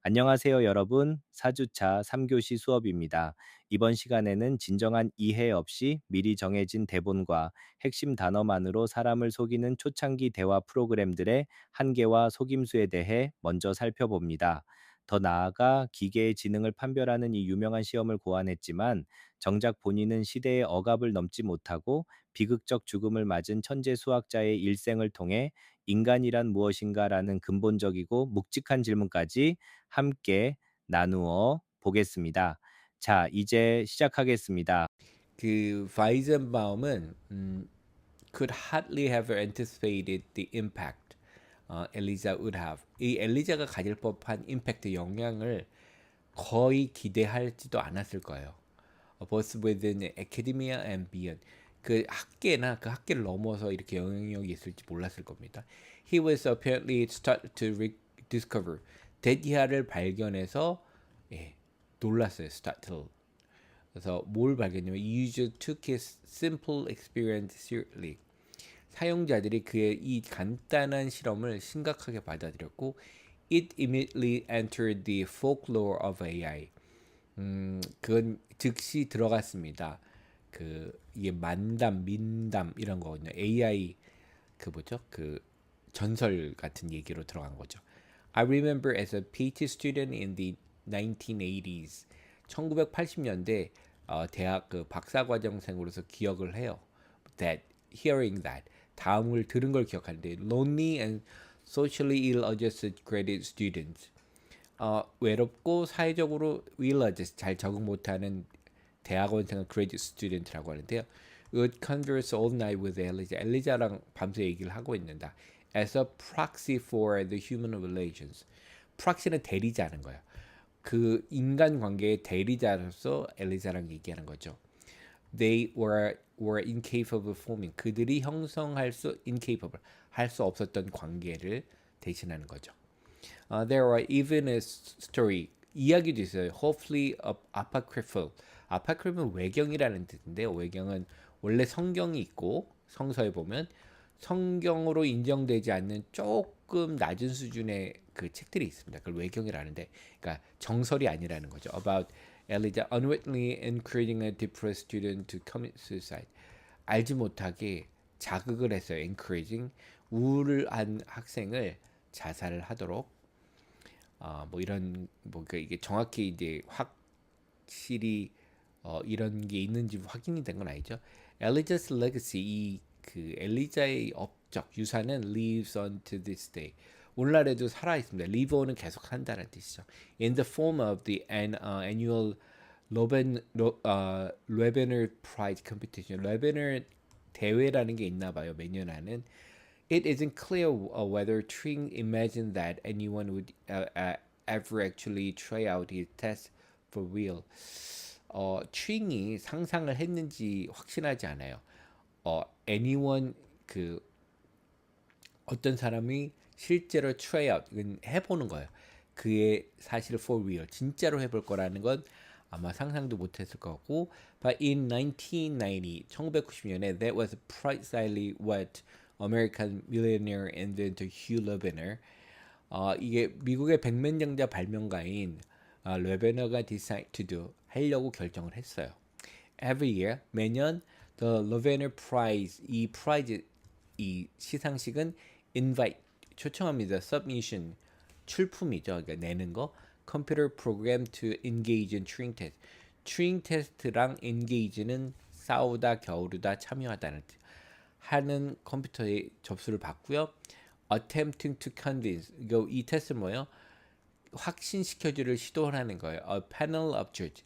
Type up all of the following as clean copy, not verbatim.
안녕하세요, 여러분. 4주차 3교시 수업입니다. 이번 시간에는 진정한 이해 없이 미리 정해진 대본과 핵심 단어만으로 사람을 속이는 초창기 대화 프로그램들의 한계와 속임수에 대해 먼저 살펴봅니다. 더 나아가 기계의 지능을 판별하는 이 유명한 시험을 고안했지만 정작 본인은 시대의 억압을 넘지 못하고 비극적 죽음을 맞은 천재 수학자의 일생을 통해 인간이란 무엇인가라는 근본적이고 묵직한 질문까지 함께 나누어 보겠습니다. 자, 이제 시작하겠습니다. 그 바이젠바움은 could hardly have anticipated the impact 엘리자 would have. 이 엘리자가 가질 법한 임팩트 영향을 거의 기대하지도 않았을 거예요. Both within academia and beyond. 그 학계나 그 학계를 넘어서 이렇게 영향력이 있을지 몰랐을 겁니다. He was apparently started to discover. 대기하를 발견해서 예, 놀랐어요. startle. 그래서 뭘 발견했냐면 user took his simple experience seriously. 사용자들이 그의 이 간단한 실험을 심각하게 받아들였고 it immediately entered the folklore of AI. 그건 즉시 들어갔습니다. 그 이게 만담, 민담 이런 거거든요. AI 그 뭐죠? 그 전설 같은 얘기로 들어간 거죠. I remember as a PhD student in the 1980s. 1980년대 대학 그 박사과정생으로서 기억을 해요. That hearing that 다음을 들은 걸 기억하는데 lonely and socially ill-adjusted graduate students. 외롭고 사회적으로 ill-adjusted 잘 적응 못하는 대학원생을 graduate student라고 하는데요. Would converse all night with Elijah. 엘리자랑 밤새 얘기를 하고 있는다. As a proxy for the human relations. proxy는 대리자는 거예요. 그 인간 관계의 대리자로서 엘리자랑 얘기하는 거죠. They were incapable of forming. 그들이 형성할 수 incapable 할 수 없었던 관계를 대신하는 거죠. There are even a story 이야기도 있어요. Hopefully apocryphal. apocryphal은 외경이라는 뜻인데요. 외경은 원래 성경이 있고 성서에 보면 성경으로 인정되지 않는 조금 낮은 수준의 그 책들이 있습니다. 그걸 외경이라는데, 그러니까 정설이 아니라는 거죠. About Elijah unwittingly encouraging a depressed student to commit suicide. 알지 못하게 자극을 했어요. encouraging 우울한 학생을 자살을 하도록 뭐 이런 뭐그 이게 정확히 이제 확실히 이런 게 있는지 확인이 된 건 아니죠. Elijah's legacy 이그 엘리자의 업적 유산은 lives on to this day. 오늘날에도 살아 있습니다. live on은 계속 한다는 뜻이죠. In the form of the annual 레베너 Prize Competition. 레베너 대회라는 게 있나 봐요. 매년 하는. It isn't clear whether Turing imagined that anyone would ever actually try out his test for real. 튜링이 상상을 했는지 확신하지 않아요. anyone 그 어떤 사람이 실제로 try out 이건 해보는 거예요. 그의 사실 for real 진짜로 해볼 거라는 건 아마 상상도 못했을 것 같고, but in 1990, 1990년에 that was precisely what American millionaire inventor Hugh Lewiner 이게 미국의 백만장자 발명가인 레베너가 decide to do 하려고 결정을 했어요. Every year 매년 the Lewiner Prize 이 프라이즈 이 시상식은 invite 초청합니다. submission 출품이죠. 그러니까 내는 거. computer program to engage in Turing test. Turing test랑 engage는 싸우다, 겨루다, 참여하다는 뜻. 하는 컴퓨터에 접수를 받고요. attempting to convince. 이거 이 테스트는 뭐예요? 확신시켜주를 시도하는 거예요. A panel of judge.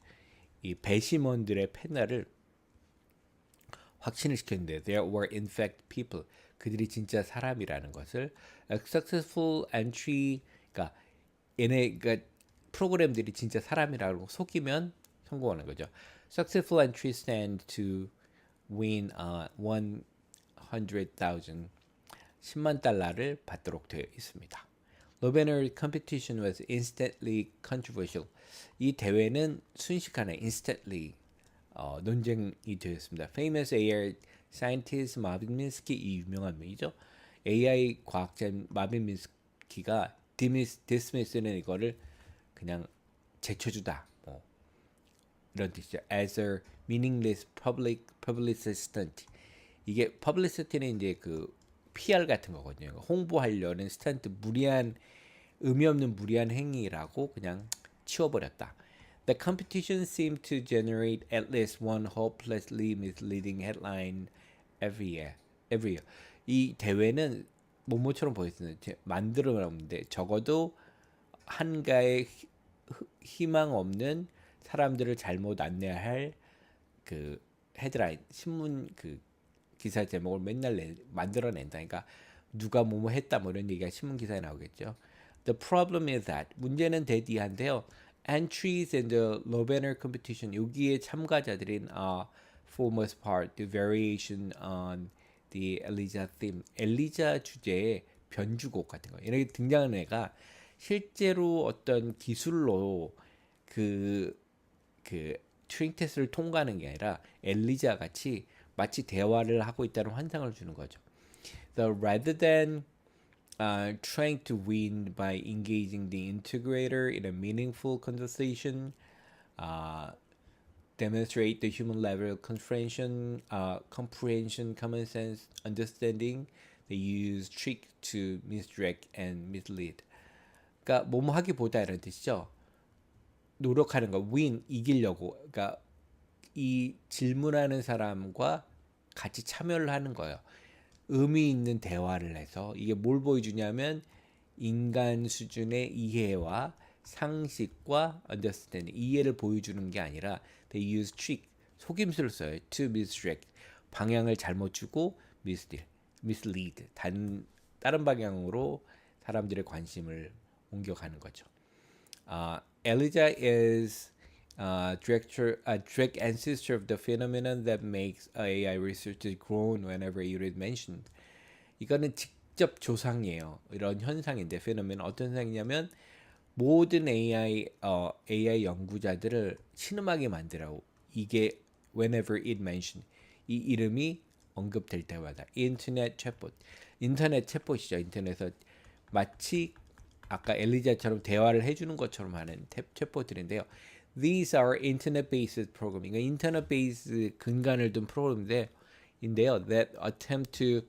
이 배심원들의 패널을 확신을 시켰는데 there were in fact people. 그들이 진짜 사람이라는 것을 a successful entry 그러니까 얘네 그러니까 프로그램들이 진짜 사람이라고 속이면 성공하는 거죠. Successful entry stand to win 100,000 10만 달러를 받도록 되어 있습니다. Lobener competition was instantly controversial. 이 대회는 순식간에 instantly 논쟁이 되었습니다. Famous AI scientist 마빈 민스키 이 유명한 분이죠. AI 과학자 마빈 민스키가 dismiss는 이거를 그냥 제쳐주다. 뭐 이런 뜻이죠. As a meaningless publicity stunt. 이게 publicity는 이제 그 PR 같은 거거든요. 홍보하려는 스턴트 무리한 의미 없는 무리한 행위라고 그냥 치워버렸다. The competition seemed to generate at least one hopelessly misleading headline every year. Every year. 이 대회는 모모처럼 보였습니다. 만들어놨는데 적어도 한가의 희망 없는 사람들을 잘못 안내할 그 헤드라인 신문 그 기사 제목을 맨날 만들어낸다. 그러니까 누가 뭐뭐 했다 뭐 이런 얘기가 신문 기사에 나오겠죠. The problem is that 문제는 대디한데요. Entries in the low banner competition 여기에 참가자들인 for most part the variation on the Elijah theme 엘리자 주제의 변주곡 같은 거 이렇게 등장하는 애가 실제로 어떤 기술로 그 튜링 테스트를 통과하는 게 아니라 엘리자 같이 마치 대화를 하고 있다는 환상을 주는 거죠. So rather than trying to win by engaging the integrator in a meaningful conversation, uh, demonstrate the human level comprehension, common sense, understanding. They use trick to misdirect and mislead. 그러니까 뭐뭐 하기보다 이런 뜻이죠. 노력하는 거, win 이기려고. 그러니까 이 질문하는 사람과 같이 참여를 하는 거예요. 의미 있는 대화를 해서 이게 뭘 보여주냐면 인간 수준의 이해와 상식과 understanding 이해를 보여주는 게 아니라 they use trick 속임수를 써요. to misdirect 방향을 잘못 주고 mislead 다른 방향으로 사람들의 관심을 옮겨가는 거죠. Elijah is direct ancestor of the phenomenon that makes AI researchers groan whenever it is mentioned. 이거는 직접 조상이에요. 이런 현상인데 phenomenon 어떤 현상이냐면 모든 AI 연구자들을 신음하게 만들어. 이게 whenever it mentioned 이 이름이 언급될 때마다 인터넷 챗봇이죠. 인터넷에서 마치 아까 엘리자처럼 대화를 해주는 것처럼 하는 챗봇들인데요. These are internet-based program. 그러니까 인터넷-베이스 근간을 둔 프로그램인데요. That attempt to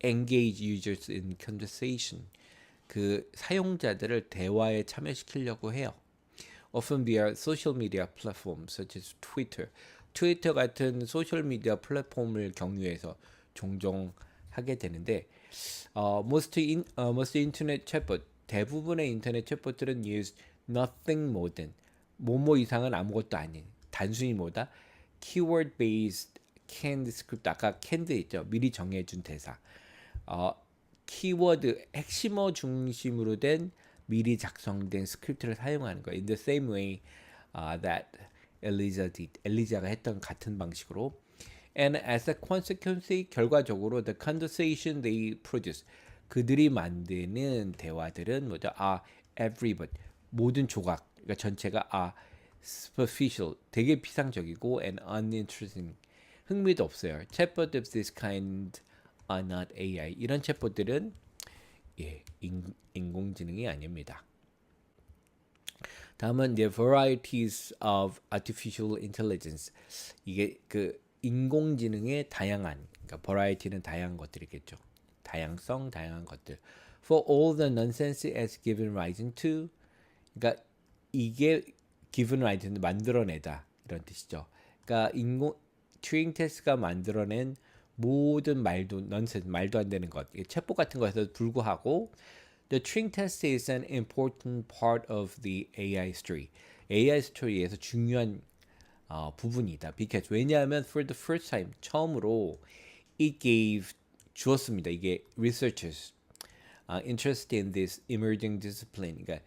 engage users in conversation. 그 사용자들을 대화에 참여시키려고 해요. Often via social media platforms such as Twitter. 트위터 같은 소셜 미디어 플랫폼을 경유해서 종종 하게 되는데 most internet chatbot 대부분의 인터넷 챗봇들은 use nothing more than 뭐뭐 이상은 아무것도 아닌 단순히 뭐다 keyword based canned script 아까 canned 있죠 미리 정해준 대사 키워드 핵심어 중심으로 된 미리 작성된 스크립트를 사용하는 거예요. In the same way that 엘리자가 했던 같은 방식으로. And as a consequence, 결과적으로 the conversation they produce, 그들이 만드는 대화들은 뭐죠? everybody, 모든 조각, 그러니까 전체가 superficial, 되게 피상적이고 and uninteresting, 흥미도 없어요. Chatbot of this kind are not AI. 이런 챗봇들은 인공지능이 아닙니다. 다음은 이제 varieties of artificial intelligence. 이게 그 인공지능의 다양한, 그러니까 variety는 다양한 것들이겠죠. 다양성, 다양한 것들. For all the nonsense as given rising to. 그러니까 이게 given rising 만들어내다 이런 뜻이죠. 그러니까 튜링 테스트가 만들어낸 모든 말도 안 되는 것, 챗봇 같은 것에도 불구하고 the Turing test is an important part of the AI story. AI 스토리에서 중요한 부분이다. Because 왜냐하면 for the first time 처음으로 it gave 주었습니다. 이게 researchers interested in this emerging discipline. 그러니까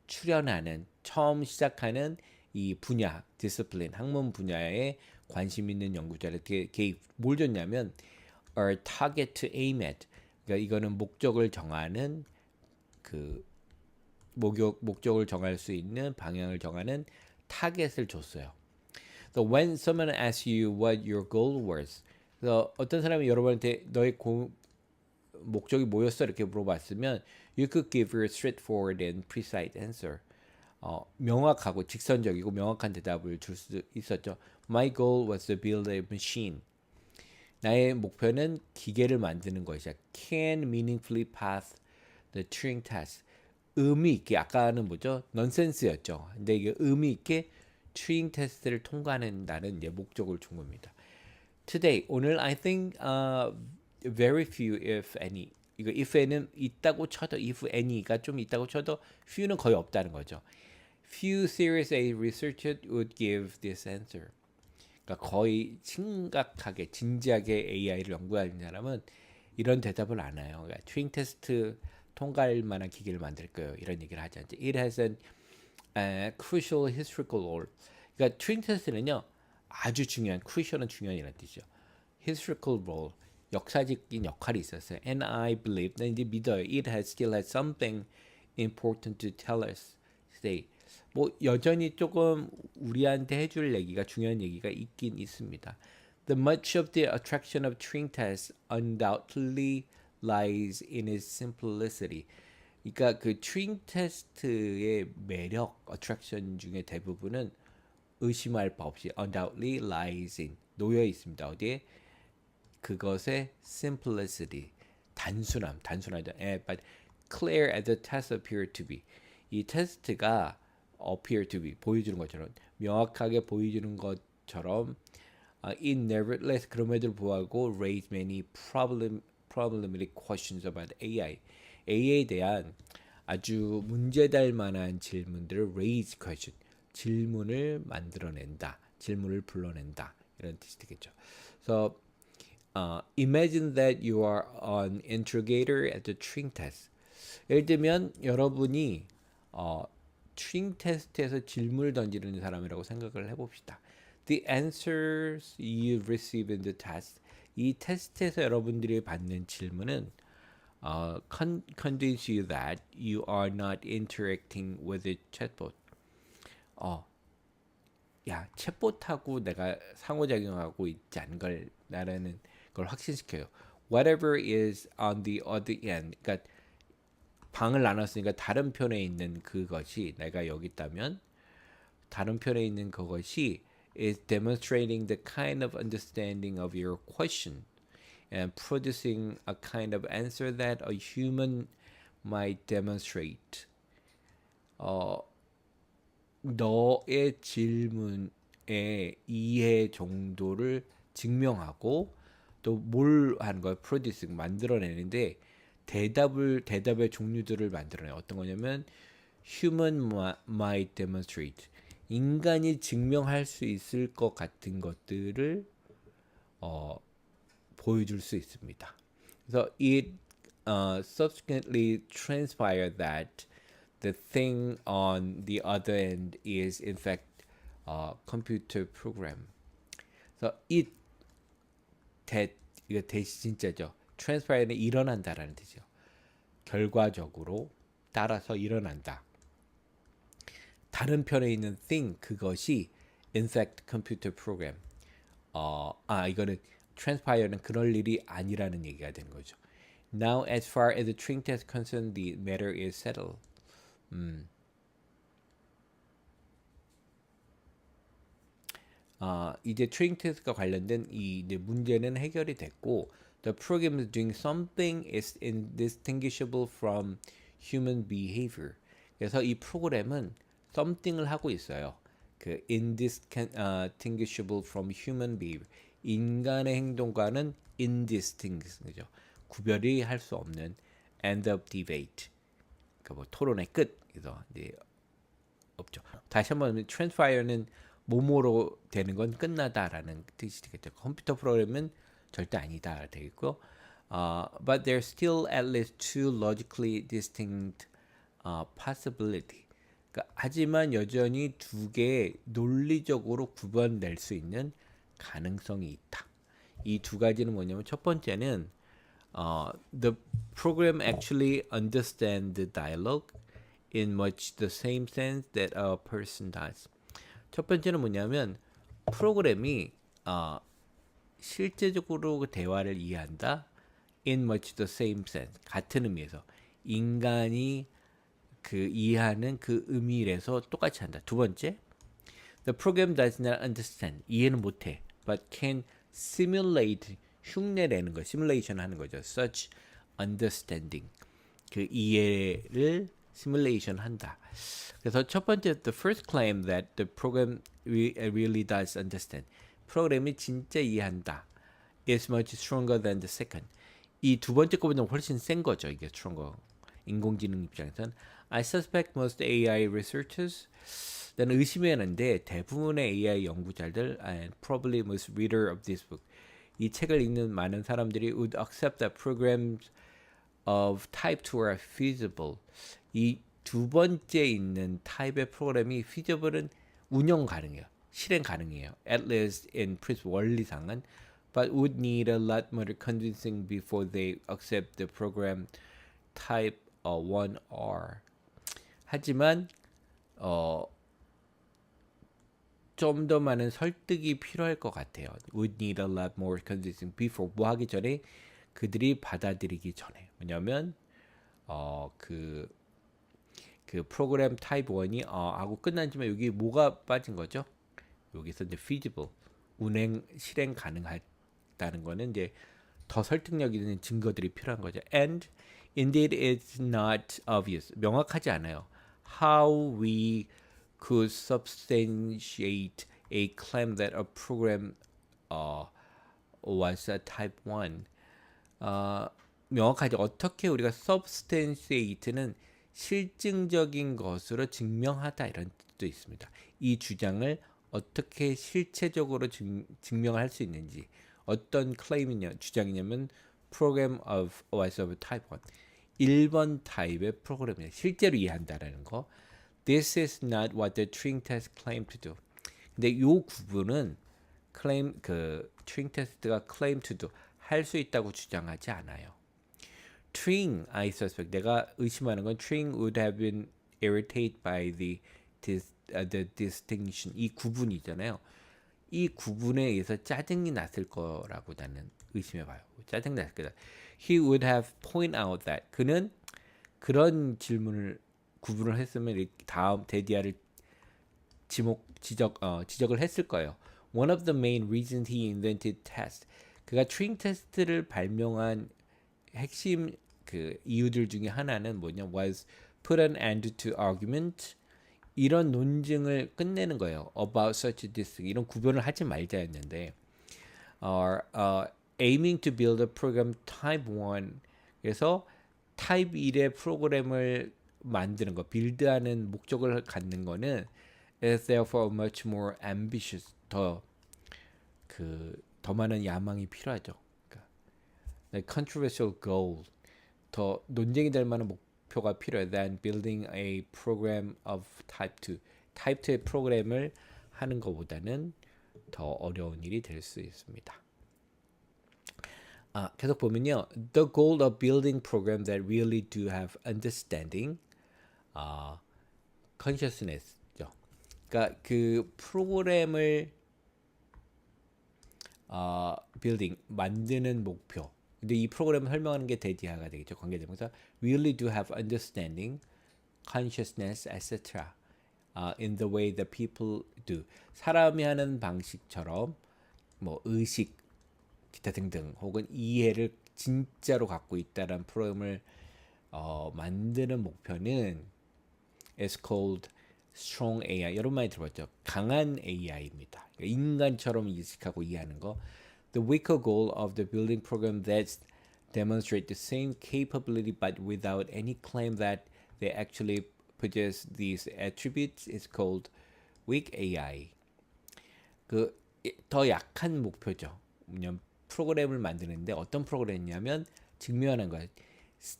출연하는 처음 시작하는 이 분야 discipline 학문 분야에 관심 있는 연구자를 뭘 줬냐면 a target to aim at. 그러니까 이거는 목적을 정하는 그 목적을 정할 수 있는 방향을 정하는 타겟을 줬어요. So when someone asks you what your goal was, 그래서 어떤 사람이 여러분한테 너의 목적이 뭐였어 이렇게 물어봤으면 you could give a straightforward and precise answer. 명확하고 직선적이고 명확한 대답을 줄 수 있었죠. My goal was to build a machine. 나의 목표는 기계를 만드는 것이야. Can meaningfully pass the Turing test. 의미 있게 아까는 뭐죠? 넌센스였죠. 근데 이게 의미 있게 튜링 테스트를 통과한다는 이제 목적을 준 겁니다. Today 오늘 I think very few if any. 이거 if에는 있다고 쳐도 if any가 좀 있다고 쳐도 few는 거의 없다는 거죠. Few serious A researchers would give this answer. 그러니까 거의 심각하게 진지하게 AI를 연구하는 사람은 이런 대답을 안 해요. 그러니까 튜링 테스트 통과할 만한 기계를 만들 거예요. 이런 얘기를 하지 않죠. It has an crucial historical role. 그러니까 튜링 테스트는요 아주 중요한 crucial은 중요한이라는 뜻이죠. historical role 역사적인 역할이 있었어요. And I believe 난 이제 믿어요. It has still has something important to tell us today. 뭐 여전히 조금 우리한테 해줄 얘기가 중요한 얘기가 있긴 있습니다. The much of the attraction of Turing test undoubtedly lies in its simplicity. 그러니까 그 튜링 테스트의 매력, attraction 중에 대부분은 의심할 바 없이 undoubtedly lies in 놓여 있습니다. 어디에? 그것의 simplicity, 단순하죠. But clear as the test appeared to be. 이 테스트가 appear to be 보여주는 것처럼 명확하게 보여주는 것처럼 it nevertheless 그럼에도 불구하고 raise many problematic questions about AI. AI에 대한 아주 문제될 만한 질문들을 raise question, 질문을 만들어낸다, 질문을 불러낸다 이런 뜻이 되겠죠. So imagine that you are an interrogator at the Turing test. 예를 들면 여러분이 튜링 테스트에서 질문을 던지는 사람이라고 생각을 해봅시다. The answers you receive in the test. 이 테스트에서 여러분들이 받는 질문은 convince you that you are not interacting with a chatbot. 야, 챗봇하고 내가 상호작용하고 있지 않은 걸 나라는 걸 확신시켜요. Whatever is on the other end. 그러니까 방을 나눴으니까 다른 편에 있는 그것이 내가 여기 있다면 다른 편에 있는 그것이 is demonstrating the kind of understanding of your question and producing a kind of answer that a human might demonstrate. 너의 질문의 이해 정도를 증명하고 또 뭘 하는 거야? produce 만들어내는데 대답의 종류들을 만들어내. 어떤 거냐면 human might demonstrate. 인간이 증명할 수 있을 것 같은 것들을 보여줄 수 있습니다. 그래서 it subsequently transpired that the thing on the other end is in fact computer program. 그래서 it 이거 대시 진짜죠. transpire는 일어난다라는 뜻이죠. 결과적으로 따라서 일어난다. 다른 편에 있는 thing 그것이 in fact computer program. 이거는 transpire는 그럴 일이 아니라는 얘기가 된 거죠. Now as far as the Turing test concerned, the matter is settled. 이제 튜링 테스트가 관련된 이 이제 문제는 해결이 됐고 the program is doing something is indistinguishable from human behavior. 그래서 이 프로그램은 something을 하고 있어요. 그 indistinguishable from human behavior. 인간의 행동과는 indistinguishable. 구별이 할 수 없는 end of debate. 그러니까 뭐 토론의 끝. 그래서 이제 없죠. 다시 한번 transpire는 뭐뭐로 되는 건 끝나다라는 뜻이 되겠죠. 컴퓨터 프로그램은 절대 아니다 되겠고, but there's still at least two logically distinct possibility. 그러니까, 하지만 여전히 두 개의 논리적으로 구분될 수 있는 가능성이 있다. 이 두 가지는 뭐냐면 첫 번째는 the program actually understands the dialogue in much the same sense that a person does. 첫 번째는 뭐냐면 프로그램이 실제적으로 그 대화를 이해한다. In much the same sense. 같은 의미에서 인간이 그 이해하는 그 의미에서 똑같이 한다. 두 번째, the program does not understand. 이해는 못해. But can simulate. 흉내내는 거, simulation 하는 거죠. Such understanding. 그 이해를 simulation 한다. 그래서 첫 번째, the first claim that the program really does understand. 프로그램이 진짜 이해한다. is much stronger than the second. 이 두 번째 거보다 훨씬 센 거죠. 이게 stronger. 인공지능 입장에서는 I suspect most AI researchers 나는 의심하는데 대부분의 AI 연구자들 and probably most reader of this book 이 책을 읽는 많은 사람들이 would accept that programs of type 2 are feasible. 이 두 번째 있는 타입의 프로그램이 feasible은 운영 가능해요. 실행 가능해요. At least in principle 원리상은 but would need a lot more convincing before they accept the program type 1R. 하지만 좀 더 많은 설득이 필요할 것 같아요. Would need a lot more convincing before 뭐 하기 전에 그들이 받아들이기 전에 뭐냐면 그 프로그램 타입 1이 하고 끝나지만 여기 뭐가 빠진 거죠? 여기서 이제 feasible 운행 실행 가능하다는 거는 이제 더 설득력 있는 증거들이 필요한 거죠. And indeed it's not obvious. 명확하지 않아요. How we could substantiate a claim that a program was a type 1. 명확하지 어떻게 우리가 substantiate는 실증적인 것으로 증명하다 이런 뜻도 있습니다. 이 주장을 어떻게 실체적으로 증명할 수 있는지 어떤 클레임이냐 주장이냐면 program was of type 1 1번 타입의 프로그램을 실제로 이해한다라는 거. This is not what the Turing test claimed to do. 근데 이 구분은 그 Turing test가 claim to do 할 수 있다고 주장하지 않아요. Turing, I suspect 내가 의심하는 건 Turing would have been irritated by the distinction 이 구분이잖아요. 이 구분에 의해서 짜증이 났을 거라고 나는 의심해봐요. 짜증 났을 거다. He would have point out that 그는 그런 질문을 구분을 했으면 다음 데디아를 지적을 했을 거예요. One of the main reasons he invented test. 그가 Turing 테스트를 발명한 핵심 그 이유들 중에 하나는 뭐냐 was put an end to argument. 이런 논증을 끝내는 거예요. About such this 이런 구별을 하지 말자였는데 aiming to build a program type 1 그래서 타입 1의 프로그램을 만드는 거, 빌드하는 목적을 갖는 거는 is therefore much more ambitious 더 많은 야망이 필요하죠. 그러니까 controversial goal 더 논쟁이 될 만한 목표가 필요해 than building a program of type 2. 타입 2의 프로그램을 하는 것보다는 더 어려운 일이 될 수 있습니다. 계속 보면요. The goal of building programs that really do have understanding, consciousness죠. 그러니까 그 프로그램을 building 만드는 목표. 근데 이 프로그램을 설명하는 게 데디아가 되겠죠. 관계대명사. Really do have understanding, consciousness, etc. In the way that people do. 사람이 하는 방식처럼 뭐 의식 기타 등등 혹은 이해를 진짜로 갖고 있다라는 프로그램을 만드는 목표는 is called strong AI. 여러분 많이 들어봤죠? 강한 AI입니다. 그러니까 인간처럼 인식하고 이해하는 거. The weaker goal of the building program that demonstrate the same capability but without any claim that they actually possess these attributes is called weak AI. 그 더 약한 목표죠. 왜냐면 프로그램을 만드는데 어떤 프로그램이냐면 증명하는 거예요.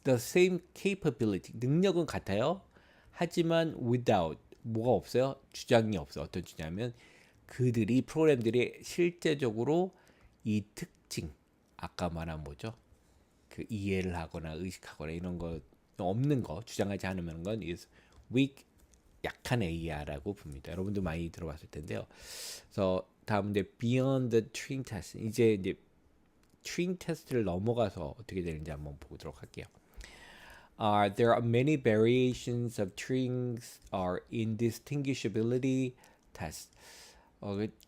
The same capability 능력은 같아요. 하지만 without 뭐가 없어요? 주장이 없어. 어떤 주장이냐면 그들이 프로그램들이 실제적으로 이 특징 아까 말한 뭐죠? 그 이해를 하거나 의식하거나 이런 거 없는 거 주장하지 않으면 건 is weak 약한 AI라고 봅니다. 여러분도 많이 들어봤을 텐데요. 그래서 다음 이제 beyond the Turing test 이제 Turing 테스트를 넘어가서 어떻게 되는지 한번 보도록 할게요. There are many variations of Turing's indistinguishability test.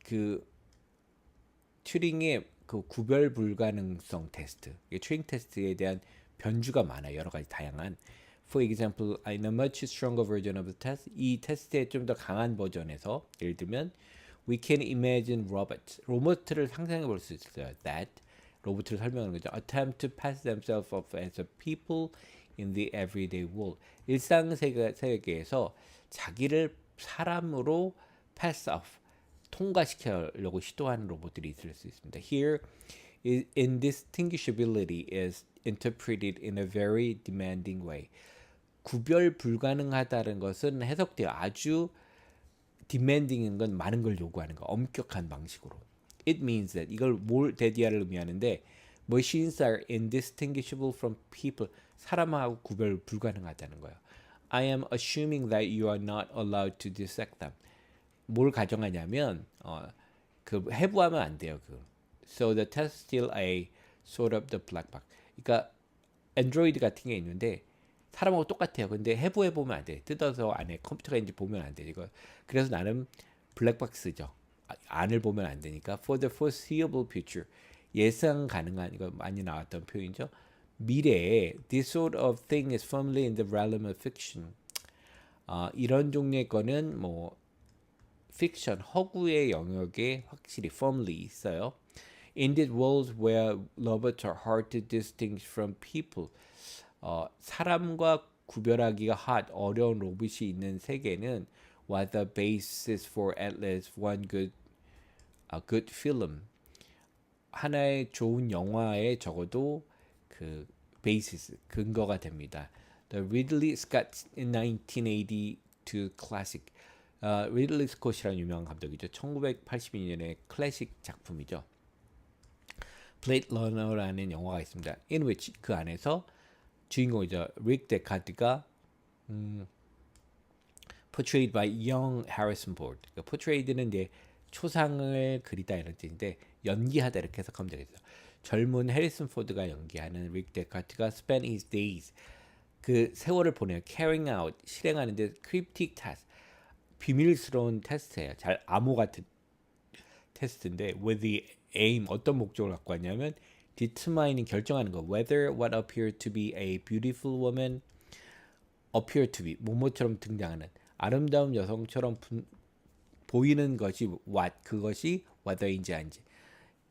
그 튜링의 그 구별 불가능성 테스트, 튜링 테스트에 대한 변주가 많아요. 여러 가지 다양한. For example, in a much stronger version of the test, 이 테스트의 좀 더 강한 버전에서 예를 들면 we can imagine 로봇을 상상해 볼 수 있어요. That 로봇을 설명하는 거죠. Attempt to pass themselves off as a people in the everyday world. 일상 세계에서 자기를 사람으로 pass off, 통과시키려고 시도하는 로봇들이 있을 수 있습니다. Here, indistinguishability is interpreted in a very demanding way. 구별 불가능하다는 것은 해석되어 아주 demanding인 건 많은 걸 요구하는 거, 엄격한 방식으로. It means that 이걸 대디아를 의미하는데 machines are indistinguishable from people. 사람하고 구별 불가능하다는 거예요. I am assuming that you are not allowed to dissect them. 뭘 가정하냐면 그 해부하면 안 돼요. So the test is still a sort of the black box. 그러니까 안드로이드 같은 게 있는데 사람하고 똑같아요. 근데 해부해 보면 안 돼. 뜯어서 안에 컴퓨터가 있는지 보면 안 돼. 이거 그래서 나는 블랙박스죠. 안을 보면 안 되니까. For the foreseeable future, 예상 가능한, 이거 많이 나왔던 표현이죠. 미래에 this sort of thing is firmly in the realm of fiction. 이런 종류의 거는 뭐 픽션, 허구의 영역에 확실히 firmly 있어요. In these worlds where robots are hard to distinguish from people, 사람과 구별하기가 어려운 로봇이 있는 세계는 what the basis for at least one good film. 하나의 좋은 영화에 적어도 그 basis, 근거가 됩니다. The Ridley Scott in 1982 classic. 리들리 스콧이라는 유명한 감독이죠. 1982년의 클래식 작품이죠. 블레이드 러너라는 영화가 있습니다. In which 그 안에서 주인공이죠. 릭 데카드가 portrayed by young Harrison Ford. 그러니까 portrayed는 이제 초상을 그리다 이런 뜻인데 연기하다 이렇게 해석하면 되겠죠. 젊은 해리슨 포드가 연기하는 릭 데카드가 spent his days 그 세월을 보내요. carrying out 실행하는데 cryptic task 비밀스러운 테스트예요. 잘 암호 같은 테스트인데 with the aim 어떤 목적을 갖고 왔냐면 determining 결정하는 거 whether what appeared to be a beautiful woman appear to be 뭐뭐처럼 등장하는 아름다운 여성처럼 보이는 것이 what 그것이 whether인지 아닌지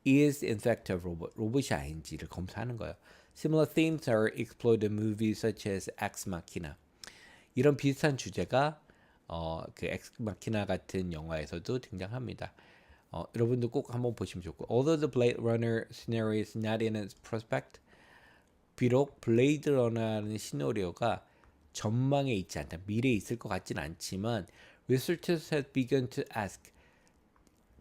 is in fact a robot 로봇이 아닌지를 검사하는 거예요. Similar themes are explored in movies such as Ex Machina. 이런 비슷한 주제가 그 엑스 마키나 같은 영화에서도 등장합니다. 여러분도 꼭 한번 보시면 좋고. Although the Blade Runner scenario is not in its prospect, 비록 블레이드 러너라는 시나리오가 전망에 있지 않다. 미래에 있을 것 같진 않지만 researchers have begun to ask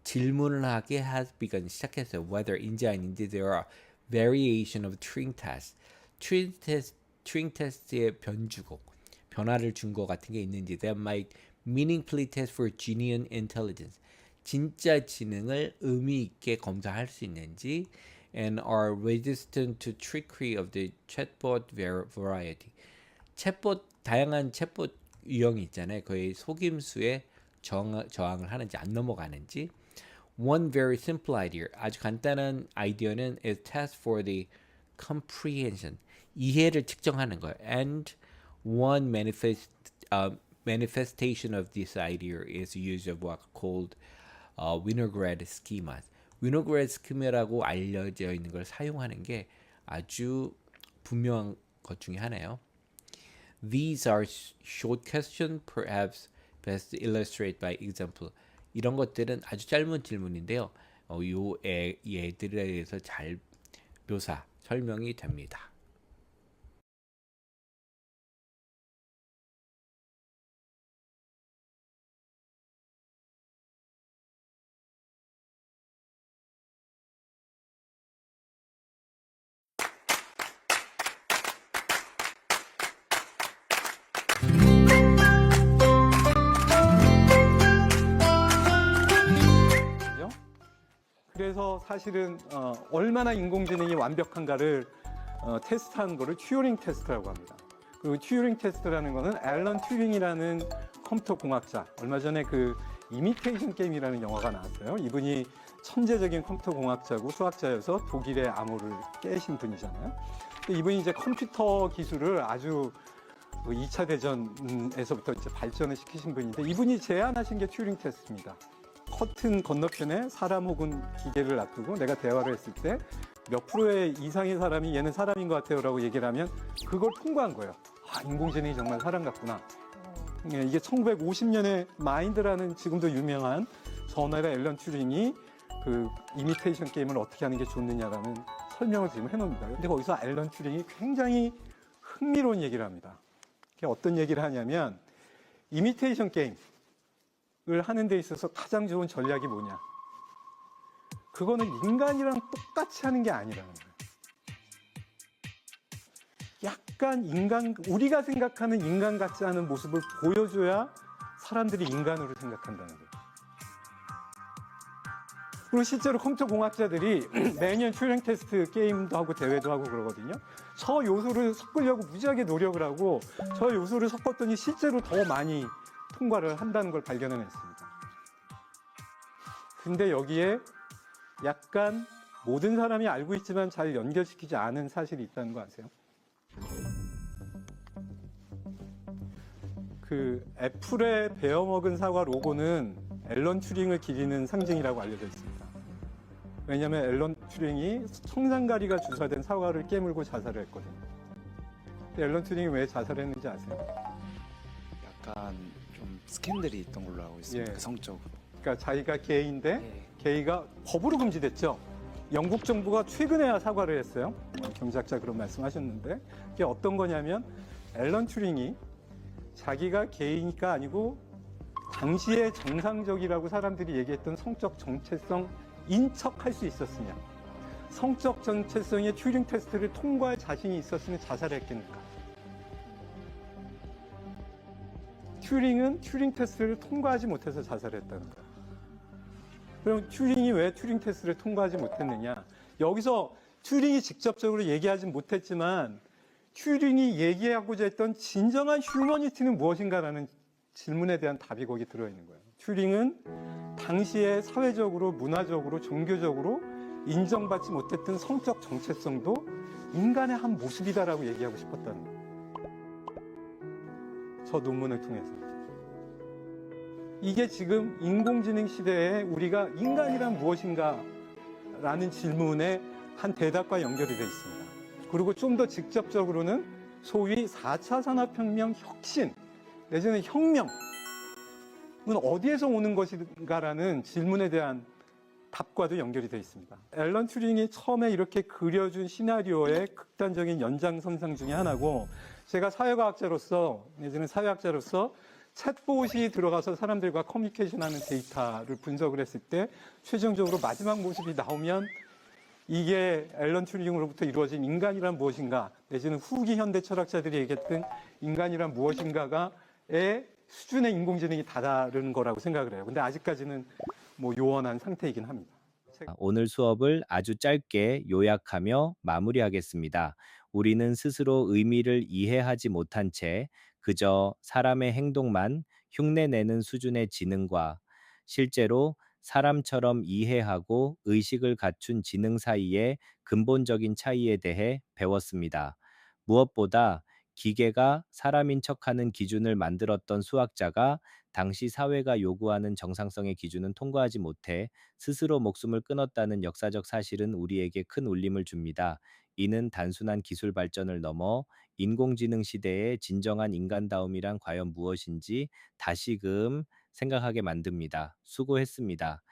질문을 하게 has begun 시작했어요. whether인지 아닌지 there are variation of Turing test. Turing test의 변화를 준 것 같은 게 있는지 that might meaningfully test for genuine intelligence. 진짜 지능을 의미 있게 검사할 수 있는지 and are resistant to trickery of the chatbot variety. 다양한 챗봇 유형이 있잖아요. 거의 속임수에 저항을 하는지 안 넘어가는지. One very simple idea, 아주 간단한 아이디어는 is test for the comprehension, 이해를 측정하는 거예요. And one manifestation of this idea is use of what called Winograd schemas. Winograd schema라고 알려져 있는 걸 사용하는 게 아주 분명한 것 중에 하나예요. These are short questions, perhaps best illustrated by example. 이런 것들은 아주 짧은 질문인데요. 요 얘들에 대해서 잘 설명이 됩니다. 그래서 사실은 얼마나 인공지능이 완벽한가를 테스트한 거를 튜링 테스트라고 합니다. 그리고 튜링 테스트라는 거는 앨런 튜링이라는 컴퓨터 공학자, 얼마 전에 그 이미테이션 게임이라는 영화가 나왔어요. 이분이 천재적인 컴퓨터 공학자고 수학자여서 독일의 암호를 깨신 분이잖아요. 이분이 이제 컴퓨터 기술을 아주 2차 대전에서부터 이제 발전을 시키신 분인데, 이분이 제안하신 게 튜링 테스트입니다. 커튼 건너편에 사람 혹은 기계를 놔두고 내가 대화를 했을 때 몇 프로의 이상의 사람이 얘는 사람인 것 같아요 라고 얘기를 하면 그걸 통과한 거예요. 아, 인공지능이 정말 사람 같구나. 예, 이게 1950년에 마인드라는 지금도 유명한 저널의 앨런 튜링이 그 이미테이션 게임을 어떻게 하는 게 좋느냐라는 설명을 지금 해놓습니다. 근데 거기서 앨런 튜링이 굉장히 흥미로운 얘기를 합니다. 어떤 얘기를 하냐면, 이미테이션 게임을 하는 데 있어서 가장 좋은 전략이 뭐냐? 그거는 인간이랑 똑같이 하는 게 아니라는 거예요. 약간 우리가 생각하는 인간 같지 않은 모습을 보여줘야 사람들이 인간으로 생각한다는 거예요. 그리고 실제로 컴퓨터 공학자들이 매년 튜링 테스트 게임도 하고 대회도 하고 그러거든요. 저 요소를 섞으려고 무지하게 노력을 하고 저 요소를 섞었더니 실제로 더 많이 통과를 한다는 걸 발견해냈습니다. 근데 여기에 약간 모든 사람이 알고 있지만 잘 연결시키지 않은 사실이 있다는 거 아세요? 그 애플에 베어먹은 사과 로고는 앨런 튜링을 기리는 상징이라고 알려져 있습니다. 왜냐하면 앨런 튜링이 청산가리가 주사된 사과를 깨물고 자살을 했거든요. 앨런 튜링이 왜 자살했는지 아세요? 약간 좀 스캔들이 있던 걸로 알고 있습니다. 예. 그 성적으로. 그러니까 자기가 게이인데 예. 게이가 법으로 금지됐죠. 영국 정부가 최근에야 사과를 했어요. 경제학자 그런 말씀하셨는데, 그게 어떤 거냐면 앨런 튜링이 자기가 게이니까 아니고 당시에 정상적이라고 사람들이 얘기했던 성적 정체성 인척할 수 있었으면, 성적 정체성의 튜링 테스트를 통과할 자신이 있었으면 자살을 했겠는가? 튜링은 튜링 테스트를 통과하지 못해서 자살했다는 거예요. 그럼 튜링이 왜 튜링 테스트를 통과하지 못했느냐? 여기서 튜링이 직접적으로 얘기하진 못했지만 튜링이 얘기하고자 했던 진정한 휴머니티는 무엇인가라는 질문에 대한 답이 거기 들어있는 거예요. 튜링은 당시에 사회적으로, 문화적으로, 종교적으로 인정받지 못했던 성적 정체성도 인간의 한 모습이다라고 얘기하고 싶었다는 거예요. 저 논문을 통해서. 이게 지금 인공지능 시대에 우리가 인간이란 무엇인가 라는 질문에 한 대답과 연결이 되어 있습니다. 그리고 좀 더 직접적으로는 소위 4차 산업혁명 혁신 내지는 혁명은 어디에서 오는 것인가라는 질문에 대한 답과도 연결이 되어 있습니다. 앨런 튜링이 처음에 이렇게 그려준 시나리오의 극단적인 연장선상 중에 하나고, 제가 사회과학자로서 내지는 사회학자로서 챗봇이 들어가서 사람들과 커뮤니케이션하는 데이터를 분석을 했을 때 최종적으로 마지막 모습이 나오면 이게 앨런 튜링으로부터 이루어진 인간이란 무엇인가 내지는 후기 현대 철학자들이 얘기했던 인간이란 무엇인가의 수준의 인공지능이 다다른 거라고 생각을 해요. 근데 아직까지는 뭐 요원한 상태이긴 합니다. 오늘 수업을 아주 짧게 요약하며 마무리하겠습니다. 우리는 스스로 의미를 이해하지 못한 채 그저 사람의 행동만 흉내내는 수준의 지능과 실제로 사람처럼 이해하고 의식을 갖춘 지능 사이의 근본적인 차이에 대해 배웠습니다. 무엇보다 기계가 사람인 척하는 기준을 만들었던 수학자가 당시 사회가 요구하는 정상성의 기준은 통과하지 못해 스스로 목숨을 끊었다는 역사적 사실은 우리에게 큰 울림을 줍니다. 이는 단순한 기술 발전을 넘어 인공지능 시대의 진정한 인간다움이란 과연 무엇인지 다시금 생각하게 만듭니다. 수고했습니다.